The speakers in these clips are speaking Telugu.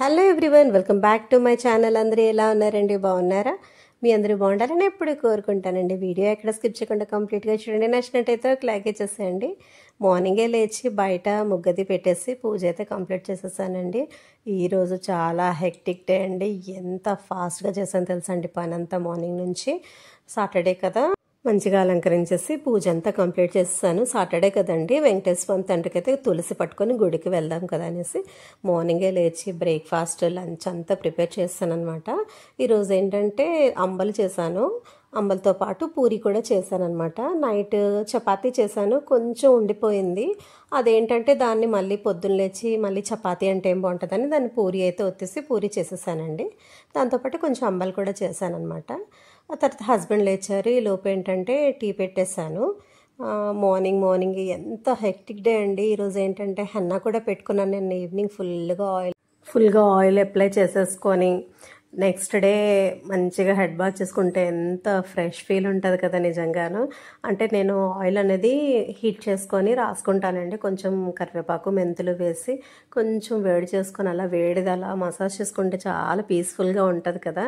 Hello everyone, welcome back to my channel. అందరూ ఎలా ఉన్నారండి? బాగున్నారా? మీ అందరూ బాగుండాలని ఎప్పుడు కోరుకుంటానండి. వీడియో ఎక్కడ స్కిప్ చేయకుండా కంప్లీట్గా చూడండి. నచ్చినట్టయితే ఒక లైక్ ఇచ్చేసేయండి. మార్నింగే లేచి బయట ముగ్గది పెట్టేసి పూజ అయితే కంప్లీట్ చేసేసానండి. ఈరోజు చాలా హెక్టిక్ డే అండి. ఎంత ఫాస్ట్గా చేశాను తెలుసా అండి పని అంతా. మార్నింగ్ నుంచి సాటర్డే కదా, మంచిగా అలంకరించేసి పూజ అంతా కంప్లీట్ చేసేసాను. సాటర్డే కదండి, వెంకటేశ్వర స్వామి తండ్రికి అయితే తులసి పట్టుకొని గుడికి వెళ్దాం కదా అనేసి మార్నింగే లేచి బ్రేక్ఫాస్ట్ లంచ్ అంతా ప్రిపేర్ చేస్తాను అనమాట. ఈరోజు ఏంటంటే అంబలు చేశాను, అంబలతో పాటు పూరి కూడా చేశాను అనమాట. నైట్ చపాతీ చేశాను, కొంచెం ఉండిపోయింది. అదేంటంటే దాన్ని మళ్ళీ పొద్దున్న లేచి మళ్ళీ చపాతీ అంటే ఏం బాగుంటుందని దాన్ని పూరి అయితే వచ్చేసి పూరి చేసేసానండి. దాంతోపాటు కొంచెం అంబలు కూడా చేశాను అనమాట. ఆ తర్వాత హస్బెండ్ లేచారు. ఈ లోపు ఏంటంటే టీ పెట్టేశాను. మార్నింగ్ ఎంత హెక్టిక్ డే అండి. ఈరోజు ఏంటంటే హెన్నా కూడా పెట్టుకున్నాను నేను. ఈవినింగ్ ఫుల్గా ఆయిల్ అప్లై చేసేసుకొని నెక్స్ట్ డే మంచిగా హెడ్ బాత్ చేసుకుంటే ఎంత ఫ్రెష్ ఫీల్ ఉంటుంది కదా నిజంగాను. అంటే నేను ఆయిల్ అనేది హీట్ చేసుకొని రాసుకుంటానండి. కొంచెం కరివేపాకు మెంతులు వేసి కొంచెం వేడి చేసుకొని అలా వేడిది అలా మసాజ్ చేసుకుంటే చాలా పీస్ఫుల్గా ఉంటుంది కదా.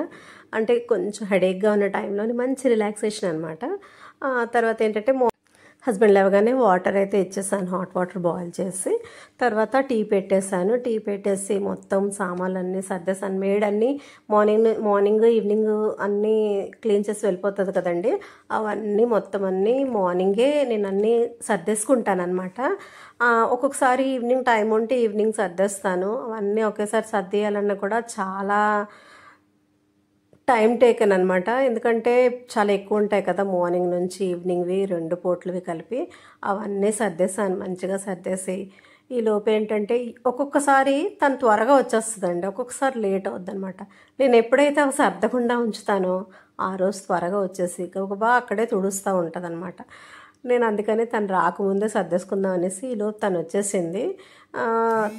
అంటే కొంచెం హెడేక్గా ఉన్న టైంలోని మంచి రిలాక్సేషన్ అనమాట. తర్వాత ఏంటంటే హస్బెండ్ లేవగానే వాటర్ అయితే ఇచ్చేసాను, హాట్ వాటర్ బాయిల్ చేసి. తర్వాత టీ పెట్టేశాను. టీ పెట్టేసి మొత్తం సామాన్లన్నీ సర్దేశాను. మేడన్నీ మార్నింగ్ ఈవినింగ్ అన్నీ క్లీన్ చేసి వెళ్ళిపోతుంది కదండి. అవన్నీ మొత్తం అన్నీ మార్నింగే నేను అన్నీ సర్దేసుకుంటాను అనమాట. ఒక్కొక్కసారి ఈవినింగ్ టైం ఉంటే ఈవినింగ్ సర్దేస్తాను. అవన్నీ ఒకేసారి సర్దేయాలన్నా కూడా చాలా టైం టేకన్ అనమాట. ఎందుకంటే చాలా ఎక్కువ ఉంటాయి కదా, మార్నింగ్ నుంచి ఈవినింగ్వి 2 పూట్లవి కలిపి. అవన్నీ సర్దేశాను, మంచిగా సర్దేసి. ఈ లోపు ఏంటంటే ఒక్కొక్కసారి తను త్వరగా వచ్చేస్తుందండి, ఒక్కొక్కసారి లేట్ అవుద్ది అనమాట. నేను ఎప్పుడైతే అవి సర్దకుండా ఉంచుతానో ఆ రోజు త్వరగా వచ్చేసి గబగబా అక్కడే తుడుస్తూ ఉంటుంది అనమాట. నేను అందుకని తను రాకముందే సర్దేసుకుందాం అనేసి ఈలోపు తను వచ్చేసింది.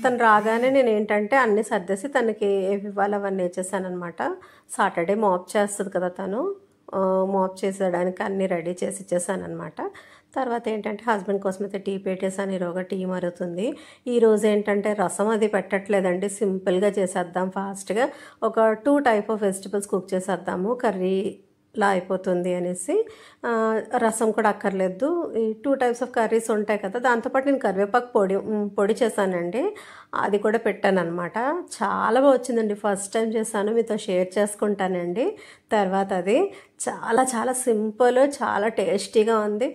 తను రాగానే నేను ఏంటంటే అన్నీ సర్దేసి తనకి ఏవి ఇవ్వాలి అవన్నీ ఇచ్చేసాను అనమాట. సాటర్డే మాప్ చేస్తుంది కదా తను, మాప్ చేసేయడానికి అన్నీ రెడీ చేసి ఇచ్చేసాను అనమాట. తర్వాత ఏంటంటే హస్బెండ్ కోసం అయితే టీ పెట్టేసాను. ఈరోజు టీ మరుగుతుంది. ఈరోజు ఏంటంటే రసం అది పెట్టట్లేదండి, సింపుల్గా చేసేద్దాం ఫాస్ట్గా. ఒక 2 టైప్ ఆఫ్ వెజిటబుల్స్ కుక్ చేసేద్దాము, కర్రీలా అయిపోతుంది అనేసి. రసం కూడా అక్కర్లేదు. ఈ 2 టైప్స్ ఆఫ్ కర్రీస్ ఉంటాయి కదా, దాంతోపాటు నేను కరివేపాకు పొడి చేశానండి, అది కూడా పెట్టాను అనమాట. చాలా బాగా వచ్చిందండి. ఫస్ట్ టైం చేశాను, మీతో షేర్ చేసుకుంటానండి. తర్వాత అది చాలా చాలా సింపుల్, చాలా టేస్టీగా ఉంది.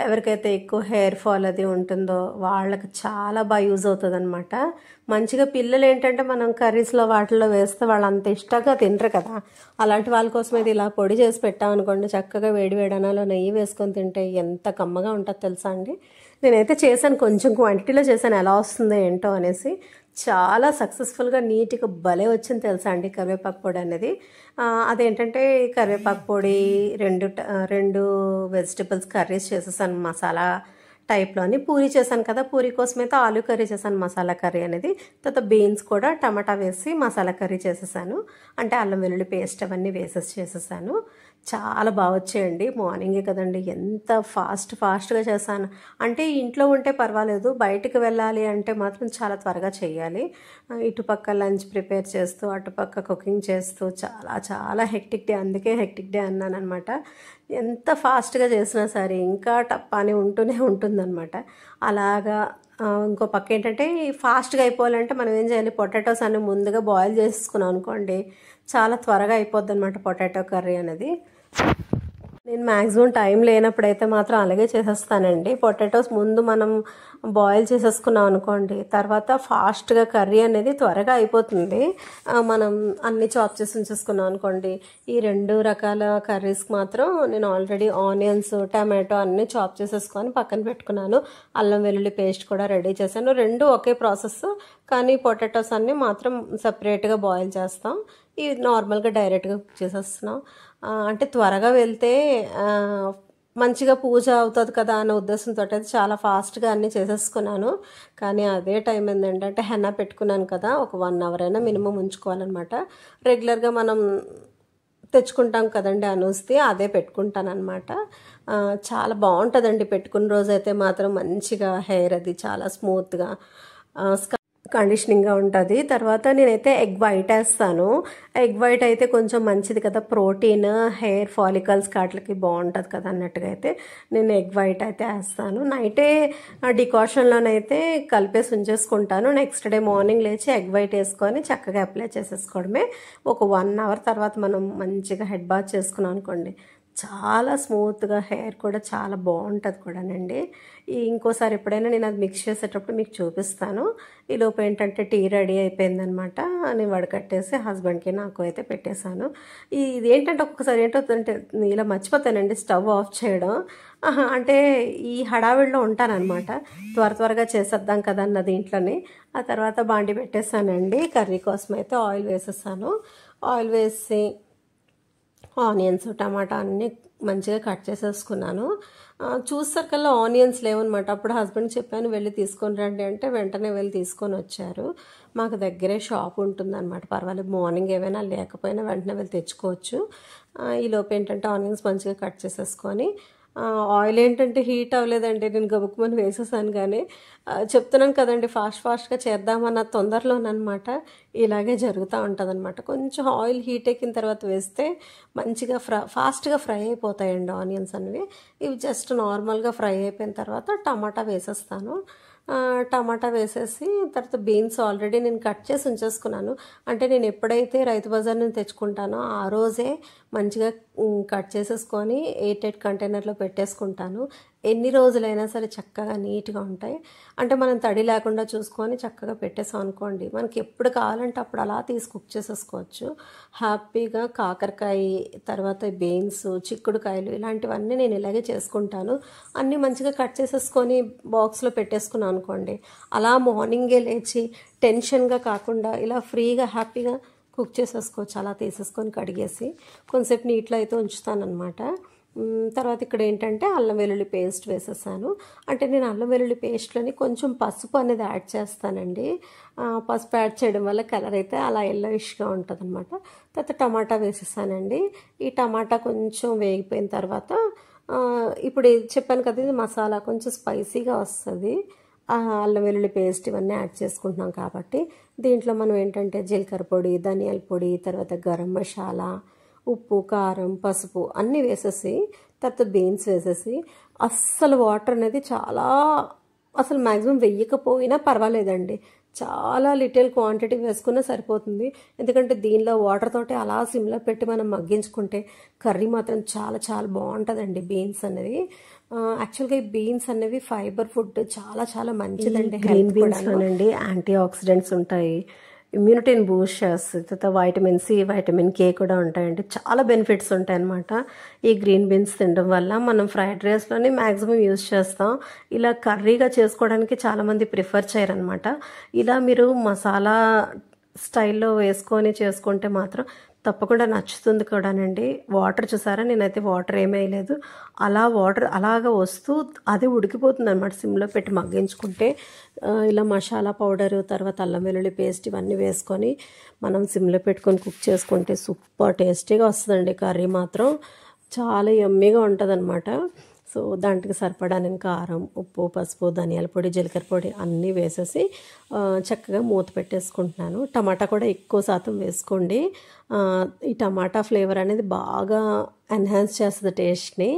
ఎవరికైతే ఎక్కువ హెయిర్ ఫాల్ అది ఉంటుందో వాళ్ళకి చాలా బాగా యూజ్ అవుతుంది అనమాట. మంచిగా పిల్లలు ఏంటంటే మనం కర్రీస్లో వాటిల్లో వేస్తే వాళ్ళు అంత ఇష్టంగా తినరు కదా. అలాంటి వాళ్ళ కోసం ఇది ఇలా పొడి చేసి పెట్టామనుకోండి, చక్కగా వేడి వేడనాలో నెయ్యి వేసుకొని తింటే ఎంత కమ్మగా ఉంటుందో తెలుసా అండి. నేనైతే చేశాను, కొంచెం క్వాంటిటీలో చేశాను, ఎలా వస్తుందో ఏంటో అనేసి. చాలా సక్సెస్ఫుల్గా నీట్గా భలే వచ్చింది తెలుసా అండి కరివేపాకు పొడి అనేది. అదేంటంటే కరివేపాకు పొడి 2 వెజిటబుల్స్ కర్రీస్ చేసేసాను మసాలా టైప్లోని. పూరి చేశాను కదా, పూరి కోసం అయితే ఆలు కర్రీ చేశాను, మసాలా కర్రీ అనేది. తర్వాత బీన్స్ కూడా టమాటా వేసి మసాలా కర్రీ చేసేసాను. అంటే అల్లం వెల్లుల్లి పేస్ట్ అవన్నీ వేసేసి చేసేసాను. చాలా బాగా వచ్చాయండి. మార్నింగే కదండి, ఎంత ఫాస్ట్గా చేశాను. అంటే ఇంట్లో ఉంటే పర్వాలేదు, బయటకు వెళ్ళాలి అంటే మాత్రం చాలా త్వరగా చేయాలి. ఇటుపక్క లంచ్ ప్రిపేర్ చేస్తూ అటుపక్క కుకింగ్ చేస్తూ చాలా చాలా హెక్టిక్ డే. అందుకే హెక్టిక్ డే అన్నాను అనమాట. ఎంత ఫాస్ట్గా చేసినా సరే ఇంకా పని ఉంటూనే ఉంటుందన్నమాట. అలాగా ఇంకో పక్క ఏంటంటే ఫాస్ట్గా అయిపోవాలంటే మనం ఏం చేయాలి, పొటాటోస్ అన్ని ముందుగా బాయిల్ చేసుకున్నాం అనుకోండి, చాలా త్వరగా అయిపోద్ది అనమాట పొటాటో కర్రీ అనేది. నేను మ్యాక్సిమం టైం లేనప్పుడైతే మాత్రం అలాగే చేసేస్తానండి. పొటాటోస్ ముందు మనం బాయిల్ చేసేసుకున్నాం అనుకోండి, తర్వాత ఫాస్ట్గా కర్రీ అనేది త్వరగా అయిపోతుంది. మనం అన్ని చాప్ చేసి ఉంచేసుకున్నాం అనుకోండి. ఈ 2 రకాల కర్రీస్కి మాత్రం నేను ఆల్రెడీ ఆనియన్స్ టమాటో అన్నీ చాప్ చేసేసుకొని పక్కన పెట్టుకున్నాను. అల్లం వెల్లుల్లి పేస్ట్ కూడా రెడీ చేశాను. 2 ఒకే ప్రాసెస్, కానీ పొటాటోస్ అన్నీ మాత్రం సపరేట్గా బాయిల్ చేస్తాం. ఇవి నార్మల్గా డైరెక్ట్గా కుక్ చేసేస్తున్నాం. అంటే త్వరగా వెళ్తే మంచిగా పూజ అవుతుంది కదా అనే ఉద్దేశంతో అయితే చాలా ఫాస్ట్గా అన్నీ చేసేసుకున్నాను. కానీ అదే టైం ఏంటంటే హెన్నా పెట్టుకున్నాను కదా, ఒక 1 అవర్ అయినా మినిమం ఉంచుకోవాలన్నమాట. రెగ్యులర్గా మనం తెచ్చుకుంటాం కదండి అనూస్ది, అదే పెట్టుకుంటాను అనమాట. చాలా బాగుంటుందండి పెట్టుకున్న రోజు అయితే మాత్రం. మంచిగా హెయిర్ అది చాలా స్మూత్గా కండిషనింగ్గా ఉంటుంది. తర్వాత నేనైతే ఎగ్ వైట్ వేస్తాను. ఎగ్ వైట్ అయితే కొంచెం మంచిది కదా, ప్రోటీన్ హెయిర్ ఫాలికల్స్ వాటికి బాగుంటుంది కదా అన్నట్టుగా అయితే నేను ఎగ్ వైట్ అయితే వేస్తాను. నైటే డికాషన్లోనైతే కలిపేసి ఉంచేసుకుంటాను. నెక్స్ట్ డే మార్నింగ్ లేచి ఎగ్ వైట్ వేసుకొని చక్కగా అప్లై చేసేసుకోవడమే. ఒక 1 అవర్ తర్వాత మనం మంచిగా హెడ్ బాత్ చేసుకున్నాం అనుకోండి, చాలా స్మూత్గా హెయిర్ కూడా చాలా బాగుంటుంది కూడానండి. ఇంకోసారి ఎప్పుడైనా నేను అది మిక్స్ చేసేటప్పుడు మీకు చూపిస్తాను. ఈలోపు ఏంటంటే టీ రెడీ అయిపోయిందనమాట. నేను వడకట్టేసి హస్బెండ్కి నాకు అయితే పెట్టేశాను. ఇది ఏంటంటే ఒక్కొక్కసారి ఏంటవుతుందంటే ఇలా మర్చిపోతానండి స్టవ్ ఆఫ్ చేయడం. అంటే ఈ హడావిడిలో ఉంటానన్నమాట. త్వరగా చేసేద్దాం కదా అన్న దీంట్లోని. ఆ తర్వాత బాండి పెట్టేశానండి. కర్రీ కోసం అయితే ఆయిల్ వేసేసాను. ఆయిల్ వేసి ఆనియన్స్ టమాటా అన్నీ మంచిగా కట్ చేసేసుకున్నాను. చూస్తారు కల్లా ఆనియన్స్ లేవన్నమాట. అప్పుడు హస్బెండ్ చెప్పాను వెళ్ళి తీసుకొని రండి అంటే వెంటనే వెళ్ళి తీసుకొని వచ్చారు. మాకు దగ్గరే షాప్ ఉంటుందన్నమాట, పర్వాలేదు, మార్నింగ్ ఏమైనా లేకపోయినా వెంటనే వెళ్ళి తెచ్చుకోవచ్చు. ఈలోపు ఏంటంటే ఆనియన్స్ మంచిగా కట్ చేసేసుకొని, ఆయిల్ ఏంటంటే హీట్ అవ్వలేదండి, నేను గబుక్కుమని వేసేసాను. కానీ చెప్తున్నాను కదండి, ఫాస్ట్గా చేద్దామన్న తొందరలోనమాట ఇలాగే జరుగుతూ ఉంటుంది అనమాట. కొంచెం ఆయిల్ హీట్ ఎక్కిన తర్వాత వేస్తే మంచిగా ఫాస్ట్గా ఫ్రై అయిపోతాయండి ఆనియన్స్ అనేవి. ఇవి జస్ట్ నార్మల్గా ఫ్రై అయిపోయిన తర్వాత టమాటా వేసేస్తాను. టమాటా వేసేసి తర్వాత బీన్స్ ఆల్రెడీ నేను కట్ చేసి ఉంచేసుకున్నాను. అంటే నేను ఎప్పుడైతే రైతు బజార్ నుంచి తెచ్చుకుంటానో ఆ రోజే మంచిగా కట్ చేసేసుకొని ఎయిర్టైట్ కంటైనర్లో పెట్టేసుకుంటాను. ఎన్ని రోజులైనా సరే చక్కగా నీట్గా ఉంటాయి. అంటే మనం తడి లేకుండా చూసుకొని చక్కగా పెట్టేసాం అనుకోండి, మనకి ఎప్పుడు కావాలంటే అప్పుడు అలా తీసి కుక్ చేసేసుకోవచ్చు హ్యాపీగా. కాకరకాయ, తర్వాత బీన్స్, చిక్కుడుకాయలు ఇలాంటివన్నీ నేను ఇలాగే చేసుకుంటాను. అన్నీ మంచిగా కట్ చేసేసుకొని బాక్స్లో పెట్టేసుకున్నాను అనుకోండి, అలా మార్నింగే లేచి టెన్షన్గా కాకుండా ఇలా ఫ్రీగా హ్యాపీగా కుక్ చేసేసుకోవచ్చు. అలా తీసేసుకొని కడిగేసి కొంచెంసేపు నీటిలో అయితే ఉంచుతానమాట. తర్వాత ఇక్కడ ఏంటంటే అల్లం వెల్లుల్లి పేస్ట్ వేసేసాను. అంటే నేను అల్లం వెల్లుల్లి పేస్ట్లోని కొంచెం పసుపు అనేది యాడ్ చేస్తానండి. పసుపు యాడ్ చేయడం వల్ల కలర్ అయితే అలా ఎల్లోయిష్గా ఉంటుంది అనమాట. తర్వాత టమాటా వేసేసానండి. ఈ టమాటా కొంచెం వేగిపోయిన తర్వాత ఇప్పుడు చెప్పాను కదా, ఇది మసాలా కొంచెం స్పైసీగా వస్తుంది. అల్లం వెల్లుల్లి పేస్ట్ ఇవన్నీ యాడ్ చేసుకుంటున్నాం కాబట్టి దీంట్లో మనం ఏంటంటే జీలకర్ర పొడి, ధనియాల పొడి, తర్వాత గరం మసాలా, ఉప్పు, కారం, పసుపు అన్నీ వేసేసి తర్వాత బీన్స్ వేసేసి అస్సలు వాటర్ అనేది అసలు మ్యాక్సిమం వెయ్యకపోయినా పర్వాలేదండి, చాలా లిటిల్ క్వాంటిటీ వేసుకున్నా సరిపోతుంది. ఎందుకంటే దీనిలో వాటర్ తోటి అలా సిమ్లో పెట్టి మనం మగ్గించుకుంటే కర్రీ మాత్రం చాలా చాలా బాగుంటుందండి. బీన్స్ అనేది యాక్చువల్గా ఈ బీన్స్ అనేవి ఫైబర్ ఫుడ్, చాలా మంచిదండి. గ్రీన్ బీన్స్ అండి యాంటీ ఆక్సిడెంట్స్ ఉంటాయి, ఇమ్యూనిటీని బూస్ట్ చేస్తుంది. తర్వాత వైటమిన్ సి, వైటమిన్ కే కూడా ఉంటాయండి. చాలా బెనిఫిట్స్ ఉంటాయి అన్నమాట ఈ గ్రీన్ బీన్స్ తినడం వల్ల. మనం ఫ్రైడ్ రైస్లోనే మ్యాక్సిమం యూజ్ చేస్తాం. ఇలా కర్రీగా చేసుకోవడానికి చాలామంది ప్రిఫర్ చేయరనమాట. ఇలా మీరు మసాలా స్టైల్లో వేసుకొని చేసుకుంటే మాత్రం తప్పకుండా నచ్చుతుంది కూడానండి. వాటర్ చూసారా, నేనైతే వాటర్ ఏమీ వేయలేదు, అలా వాటర్ అలాగా వస్తూ అదే ఉడికిపోతుంది అనమాట సిమ్లో పెట్టి మగ్గించుకుంటే. ఇలా మసాలా పౌడరు, తర్వాత అల్లం వెల్లుల్లి పేస్ట్ ఇవన్నీ వేసుకొని మనం సిమ్లో పెట్టుకొని కుక్ చేసుకుంటే సూపర్ టేస్టీగా వస్తుందండి. కర్రీ మాత్రం చాలా యమ్మీగా ఉంటుంది అనమాట. సో దాంట్కి సరిపడా నేను కారం, ఉప్పు, పసుపు, ధనియాల పొడి, జీలకర్ర పొడి అన్నీ వేసేసి చక్కగా మూత పెట్టేసుకుంటున్నాను. టమాటా కూడా ఎక్కువ శాతం వేసుకోండి. ఈ టమాటా ఫ్లేవర్ అనేది బాగా ఎన్హాన్స్ చేస్తుంది టేస్ట్ని.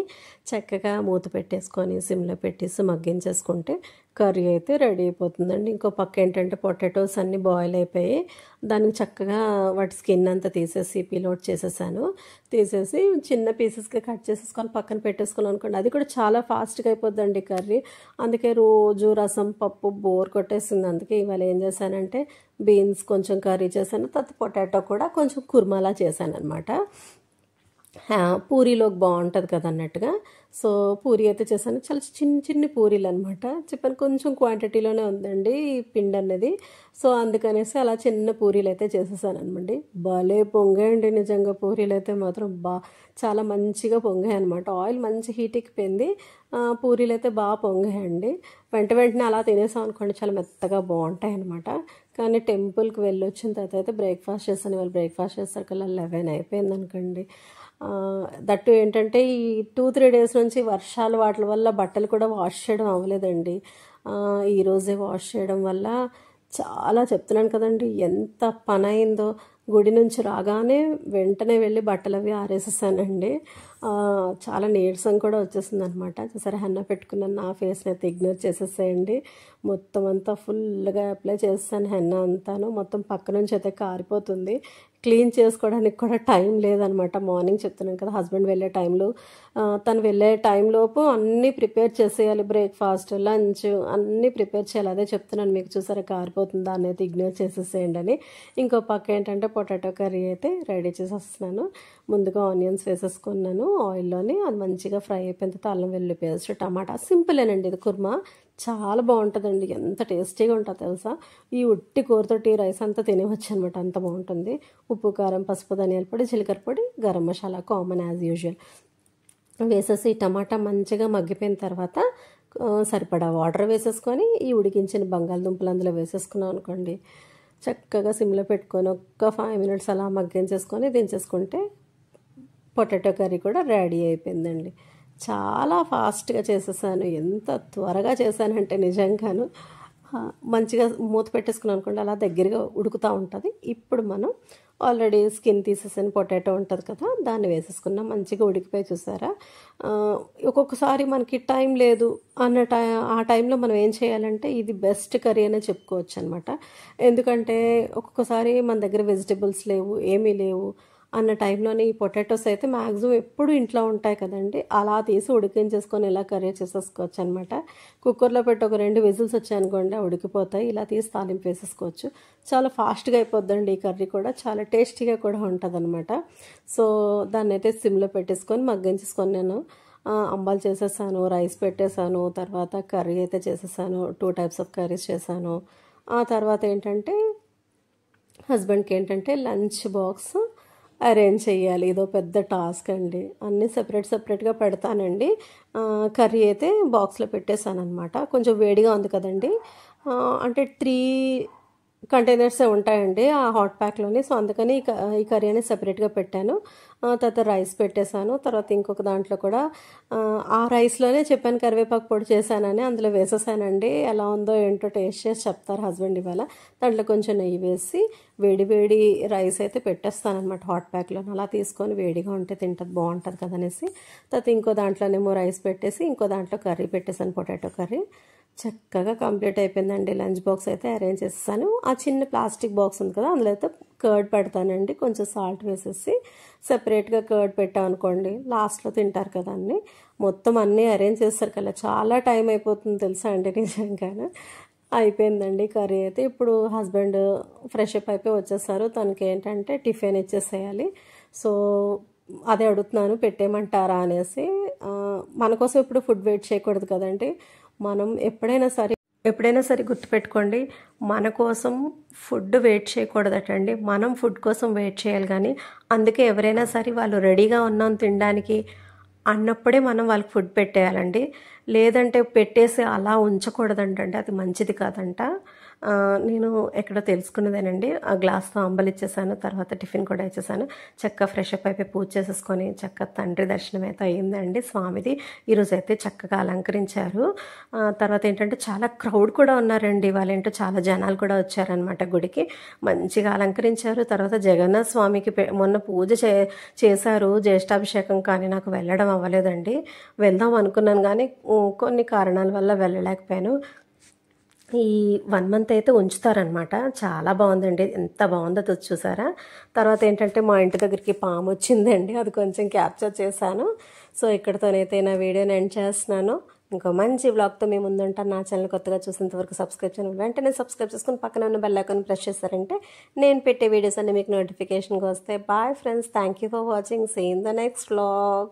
చక్కగా మూత పెట్టేసుకొని సిమ్లో పెట్టేసి మగ్గించేసుకుంటే కర్రీ అయితే రెడీ అయిపోతుందండి. ఇంకో పక్క ఏంటంటే పొటాటోస్ అన్నీ బాయిల్ అయిపోయి దానికి చక్కగా వాటి స్కిన్ అంతా తీసేసి పీల్ చేసేసాను. తీసేసి చిన్న పీసెస్గా కట్ చేసేసుకొని పక్కన పెట్టేసుకున్నాను అనుకోండి, అది కూడా చాలా ఫాస్ట్గా అయిపోద్దండి కర్రీ. అందుకే రోజు రసం పప్పు బోర్ కొట్టేసింది. అందుకే ఇవాళ ఏం చేశానంటే బీన్స్ కొంచెం కర్రీ చేశాను, తర్వాత పొటాటో కూడా కొంచెం కుర్మాలా చేశాను అనమాట. పూరీలోకి బాగుంటుంది కదా అన్నట్టుగా. సో పూరీ అయితే చేశాను, చాలా చిన్ని పూరీలు అనమాట. చెప్పాను కొంచెం క్వాంటిటీలోనే ఉందండి ఈ పిండి అనేది. సో అందుకనేసి అలా చిన్న పూరీలు అయితే చేసేసాను అనమాట. భలే పొంగాయండి నిజంగా, పూరీలు అయితే మాత్రం చాలా మంచిగా పొంగాయి అనమాట. ఆయిల్ మంచి హీట్ ఎక్కిపోయింది, పూరీలు అయితే బాగా పొంగాయండి. వెంటనే అలా తినేసాం అనుకోండి చాలా మెత్తగా బాగుంటాయి అనమాట. కానీ టెంపుల్కి వెళ్ళి వచ్చిన తర్వాత అయితే బ్రేక్ఫాస్ట్ చేశాను. వాళ్ళు బ్రేక్ఫాస్ట్ చేసేసరికల్లా 11 అయిపోయింది అనుకోండి. దట్టు ఏంటంటే ఈ 2-3 డేస్ నుంచి వర్షాలు వాటి వల్ల బట్టలు కూడా వాష్ చేయడం అవ్వలేదండి. ఈరోజే వాష్ చేయడం వల్ల చాలా చెప్తున్నాను కదండి, ఎంత పని అయిందో. గుడి నుంచి రాగానే వెంటనే వెళ్ళి బట్టలు అవి ఆరేసేసానండి. చాలా నీరసం కూడా వచ్చేసింది అనమాట. చూసారా, హెన్నా పెట్టుకున్నాను, నా ఫేస్ని అయితే ఇగ్నోర్ చేసేసేయండి. మొత్తం అంతా ఫుల్గా అప్లై చేస్తాను హెన్నా అంతాను. మొత్తం పక్క నుంచి అయితే కారిపోతుంది. క్లీన్ చేసుకోవడానికి కూడా టైం లేదనమాట. మార్నింగ్ చెప్తున్నాను కదా, హస్బెండ్ వెళ్ళే టైంలో తను వెళ్ళే టైంలోపు అన్నీ ప్రిపేర్ చేసేయాలి. బ్రేక్ఫాస్ట్, లంచ్ అన్నీ ప్రిపేర్ చేయాలి. అదే చెప్తున్నాను మీకు. చూసారా, కారిపోతుంది, దాన్ని అయితే ఇగ్నోర్ చేసేసేయండి అని. ఇంకో పక్క ఏంటంటే పొటాటో కర్రీ అయితే రెడీ చేసేస్తున్నాను. ముందుగా ఆనియన్స్ వేసేసుకున్నాను ఆయిల్లోని. అది మంచిగా ఫ్రై అయిపోయిన తర్వాత అల్లం వెల్లుల్లి పేస్ట్, టమాటా. సింపులేనండి ఇది కుర్మా. చాలా బాగుంటుందండి. ఎంత టేస్టీగా ఉంటుందో తెలుసా. ఈ ఉట్టి కూరతోటి రైస్ అంతా తినేవచ్చు అనమాట, అంత బాగుంటుంది. ఉప్పు, కారం, పసుపు, ధనియాల పొడి, జీలకర్ర పొడి, garam masala common as usual వేసేసి టమాటా మంచిగా మగ్గిపోయిన తర్వాత సరిపడా వాటర్ వేసేసుకొని ఈ ఉడికించిన బంగాళదుంపలు అందులో వేసేసుకున్నాం అనుకోండి, చక్కగా సిమ్లో పెట్టుకొని ఒక్క 5 minutes అలా మగ్గించేసుకొని దించేసుకుంటే పొటాటో కర్రీ కూడా రెడీ అయిపోయిందండి. చాలా ఫాస్ట్గా చేసేసాను. ఎంత త్వరగా చేశానంటే నిజంగాను. మంచిగా మూత పెట్టేసుకున్నాను అనుకోండి, అలా దగ్గరగా ఉడుకుతూ ఉంటుంది. ఇప్పుడు మనం ఆల్రెడీ స్కిన్ తీసేసిన పొటాటో ఉంటుంది కదా, దాన్ని వేసేసుకున్నాం. మంచిగా ఉడికిపోయి చూసారా. ఒక్కొక్కసారి మనకి టైం లేదు అన్న ఆ టైంలో మనం ఏం చేయాలంటే ఇది బెస్ట్ కర్రీ అనే చెప్పుకోవచ్చు అనమాట. ఎందుకంటే ఒక్కొక్కసారి మన దగ్గర వెజిటబుల్స్ లేవు, ఏమీ లేవు అన్న టైంలోనే ఈ పొటాటోస్ అయితే మ్యాక్సిమం ఎప్పుడు ఇంట్లో ఉంటాయి కదండి. అలా తీసి ఉడికించేసుకొని ఇలా కర్రీ చేసేసుకోవచ్చు అనమాట. కుక్కర్లో పెట్టి ఒక 2 విజిల్స్ వచ్చాయనుకోండి, ఉడికిపోతాయి. ఇలా తీసి తాలింపు వేసేసుకోవచ్చు. చాలా ఫాస్ట్గా అయిపోద్దండి ఈ కర్రీ కూడా. చాలా టేస్టీగా కూడా ఉంటుంది అనమాట. సో దాన్ని అయితే సిమ్లో పెట్టేసుకొని మగ్గించేసుకొని నేను అంబాలు చేసేసాను, రైస్ పెట్టేశాను, తర్వాత కర్రీ అయితే చేసేసాను. 2 types ఆఫ్ కర్రీస్ చేశాను. ఆ తర్వాత ఏంటంటే హస్బెండ్కి ఏంటంటే లంచ్ బాక్స్ అరేంజ్ చేయాలి. ఇదో పెద్ద టాస్క్ అండి. అన్నీ సెపరేట్గా పెడతానండి. కర్రీ అయితే బాక్స్లో పెట్టేశాను అనమాట. కొంచెం వేడిగా ఉంది కదండి, అంటే 3 కంటైనర్సే ఉంటాయండి ఆ హాట్ ప్యాక్లోని. సో అందుకని ఈ కర్రీ అనేది సెపరేట్గా పెట్టాను. తర్వాత రైస్ పెట్టేశాను. తర్వాత ఇంకొక దాంట్లో కూడా ఆ రైస్లోనే చెప్పాను కరివేపాకు పొడి చేశానని, అందులో వేసేసానండి. ఎలా ఉందో ఏంటో టేస్ట్ చేసి చెప్తారు హస్బెండ్ ఇవాళ. దాంట్లో కొంచెం నెయ్యి వేసి వేడి రైస్ అయితే పెట్టేస్తానమాట హాట్ ప్యాక్లో. అలా తీసుకొని వేడిగా ఉంటే తింటుంది, బాగుంటుంది కదనేసి. తర్వాత ఇంకో దాంట్లోనేమో రైస్ పెట్టేసి ఇంకో దాంట్లో కర్రీ పెట్టేశాను, పొటాటో కర్రీ. చక్కగా కంప్లీట్ అయిపోయిందండి. లంచ్ బాక్స్ అయితే అరేంజ్ చేస్తాను. ఆ చిన్న ప్లాస్టిక్ బాక్స్ ఉంది కదా, అందులో అయితే కర్డ్ పెడతానండి. కొంచెం సాల్ట్ వేసేసి సెపరేట్గా కర్డ్ పెట్టామనుకోండి, లాస్ట్లో తింటారు కదా అన్నీ. మొత్తం అన్నీ అరేంజ్ చేస్తారు కదా, చాలా టైం అయిపోతుంది తెలుసా అండి నిజంగానే. అయిపోయిందండి కర్రీ అయితే. ఇప్పుడు హస్బెండ్ ఫ్రెష్ అప్ అయిపోయి వచ్చేసారు. తనకి ఏంటంటే టిఫిన్ ఇచ్చేసేయాలి. సో అదే అడుగుతున్నాను, పెట్టేయమంటారా అనేసి. మన కోసం ఇప్పుడు ఫుడ్ వెయిట్ చేయకూడదు కదండి. మనం ఎప్పుడైనా సరే గుర్తుపెట్టుకోండి, మన కోసం ఫుడ్ వెయిట్ చేయకూడదటండి. మనం ఫుడ్ కోసం వెయిట్ చేయాలి. కానీ అందుకే ఎవరైనా సరే వాళ్ళు రెడీగా ఉన్నాం తినడానికి అన్నప్పుడే మనం వాళ్ళకి ఫుడ్ పెట్టేయాలండి. లేదంటే పెట్టేసి అలా ఉంచకూడదంటండి, అది మంచిది కాదంట. నేను ఎక్కడో తెలుసుకున్నదేనండి. ఆ గ్లాస్తో అంబలు ఇచ్చేసాను, తర్వాత టిఫిన్ కూడా ఇచ్చేసాను. చక్కగా ఫ్రెష్ అప్ అయిపోయి పూజ చేసేసుకొని చక్కగా తండ్రి దర్శనం అయితే అయ్యిందండి. స్వామిది ఈరోజు అయితే చక్కగా అలంకరించారు. తర్వాత ఏంటంటే చాలా క్రౌడ్ కూడా ఉన్నారండి. వాళ్ళేంటో చాలా జనాలు కూడా వచ్చారనమాట గుడికి. మంచిగా అలంకరించారు. తర్వాత జగన్నాథ స్వామికి మొన్న పూజ చేశారు, జ్యేష్ఠాభిషేకం. కానీ నాకు వెళ్ళడం అవ్వలేదండి. వెళ్దాం అనుకున్నాను కానీ కొన్ని కారణాల వల్ల వెళ్ళలేకపోయాను. ఈ 1 month అయితే ఉంచుతారనమాట. చాలా బాగుందండి, ఎంత బాగుందో చూసారా. తర్వాత ఏంటంటే మా ఇంటి దగ్గరికి పాము వచ్చిందండి, అది కొంచెం క్యాప్చర్ చేశాను. సో ఇక్కడితోనైతే నా వీడియోని ఎండ్ చేస్తున్నాను. ఇంకో మంచి వ్లాగ్తో మీ ముందుంటాను. నా ఛానల్ కొత్తగా చూసినంతవరకు సబ్స్క్రైబ్ చేయండి. వెంటనే సబ్స్క్రైబ్ చేసుకుని పక్కన ఉన్న బెల్ ఐకాన్ ప్రెస్ చేశారంటే నేను పెట్టే వీడియోస్ అన్ని మీకు నోటిఫికేషన్గా వస్తాయి. Bye friends, thank you for watching. See in the next vlog.